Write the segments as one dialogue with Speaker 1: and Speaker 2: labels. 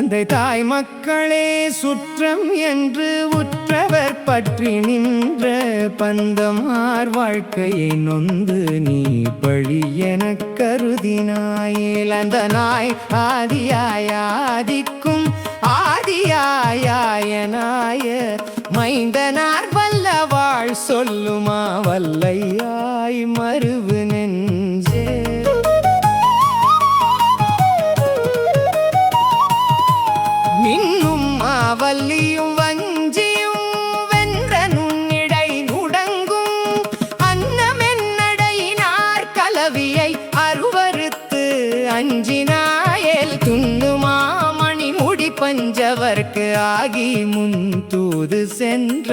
Speaker 1: தந்தை தாய் மக்களே சுற்றம் என்று உற்றவர் பற்றி நின்ற பந்தமார் வாழ்க்கையை நொந்து நீ பழி எனக் கருதினாயேல் அந்த நாய் ஆதியாயாதிக்கும் ஆதியாயனாய மைந்தனார் வல்லவாழ் சொல்லுமா வல்லையாய் மருவு நெஞ்சே. மின்னும் மாவல்லியும் வஞ்சியும் வென்ற நுண்ணிடை நுடங்கும் அன்னமென்னடையினார் கலவியை அருவறுத்து அஞ்சினாயேல் துண்ணுமா மணிமுடி பஞ்சவர்க்கு ஆகி முன் தூது சென்ற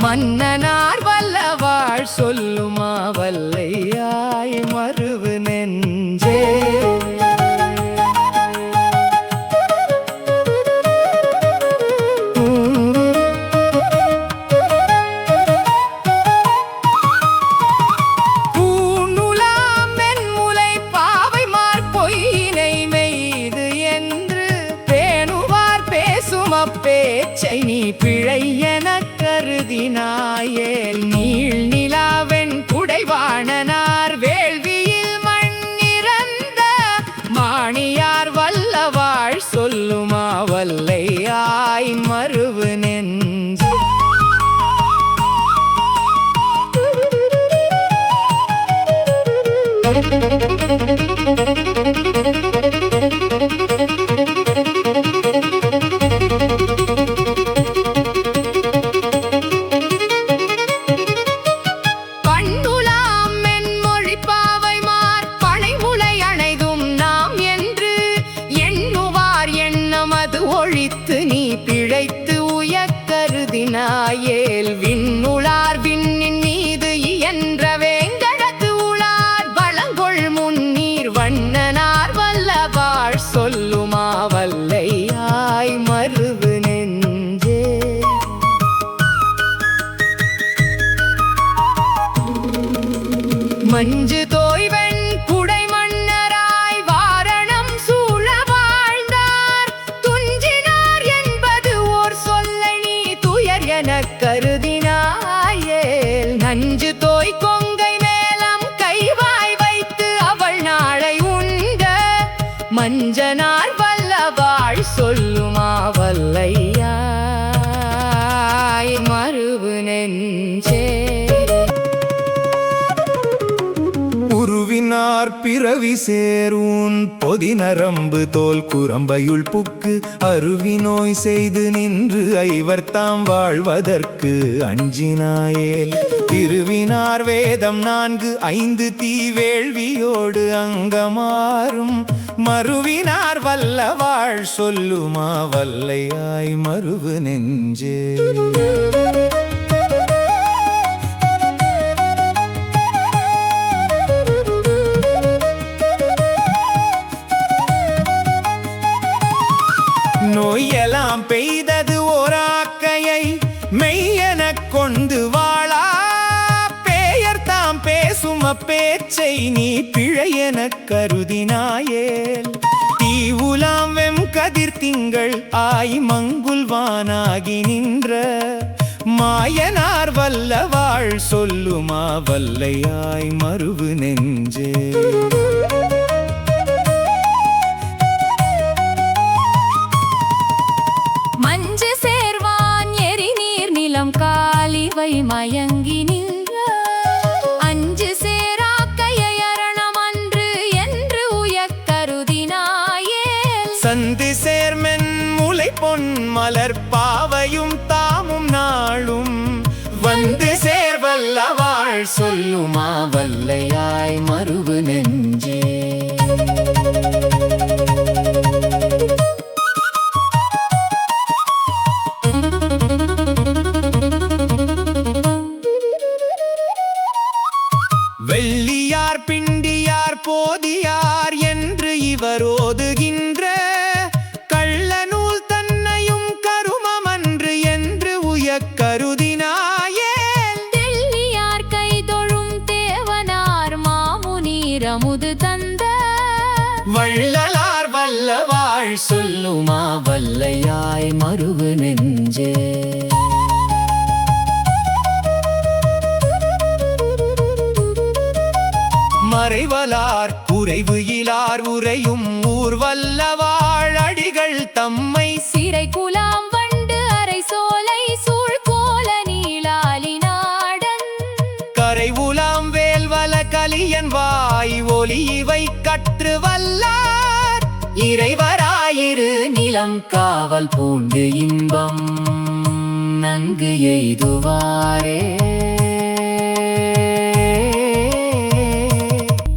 Speaker 1: மன்னனார் வல்லவாழ் சொல்லுமா வல்லையாய் மருவு நெஞ்சே. பேச்சை நீ பிழை எனக் கருதினாயேல் நீள் நிலாவென் குடைவாணனார் வேள்வியில் மண்ணிறந்த மாணியார் வல்லவாழ் சொல்லுமா வல்லையாய் மருவு நெஞ்சே. நீ பிழைத்து உயக்கருதினாயேல் விண்ணுளார் விண்ணின் மீது இயன்ற வேங்கடத்து உளார் வளங்கொள் முன்னீர் வண்ணனார் வல்லவாழ் சொல்லுமா வல்லையாய் மருவு நெஞ்சே. மஞ்சு தோய்வன் குடை மன்னராய் வாரணம் சூழ வாழ்ந்தார் துஞ்சினார் என்பது ஓர் சொல்லை நீ துயர் எனக் கருதினாயேல் நஞ்சு தோய் கொங்கை மேலம் கைவாய் வைத்து அவள் நாளை உண்ட மஞ்சனார் வல்லவாழ் சொல்லுமா வல்லையாய் மருவு நெஞ்சே. உருவினார் பிறவி சேரூன் பொதி நரம்பு தோல் குரம்பையுள் புக்கு அருவி நோய் செய்து நின்று ஐவர் தாம் வாழ்வதற்கு அஞ்சினாயேல் திருவினார் வேதம் 4-5 தீவேள்வியோடு அங்கமாறும் மருவினார் வல்லவாழ் சொல்லுமா வல்லையாய் மருவு நெஞ்சே. நோயெல்லாம் பெய்தது ஓராக்கையை மெய்யெனக் கொண்டு வாழா பேயர் தாம் பேசும் அப்பேச்சை நீ பிழை எனக் கருதினாயேல் தீவுலாம் வெம் கதிர் திங்கள் ஆய் மங்குல்வானாகி நின்ற மாயனார் வல்லவாழ் சொல்லுமா வல்லையாய் மருவு நெஞ்சே. காலிவை மயங்கி நின்ற அஞ்சு சேராக்கையை அரணமன்று என்று உயக்கருதினாயேல் சந்து சேர்மென் முலை பொன் மலர் பாவையும் தாமும் நாளும் வந்து சேர்வல்லவாழ் சொல்லுமா வல்லையாய் மருவு நெஞ்சே. வெள்ளியார் பிண்டியார் போதியார் என்று இவர் ஓதுகின்ற கள்ளநூல் தன்னையும் கருமமன்று என்று உயக்கருதினாயேல் தெள்ளியார் கைதொழும் தேவனார் மாமுனீர் அமுது தந்த வள்ளலார் வல்லவாழ் சொல்லுமா வல்லையாய் மருவு நெஞ்சே. மறைவலார் உறைவு இலார் உரையும் ஊர் வல்லவாழ் அடிகள் தம்மை
Speaker 2: சிறை குலாம் வண்டு அரை சோலை சூழ் கோல நீளாலி நாடன்
Speaker 1: கரை உலாம் வேல்வல கலியன் வாய் ஒலி இவை கற்று வல்லார் இறைவராயிரு நிலம் காவல் பூண்டு இன்பம் நன்கு எய்துவாரே.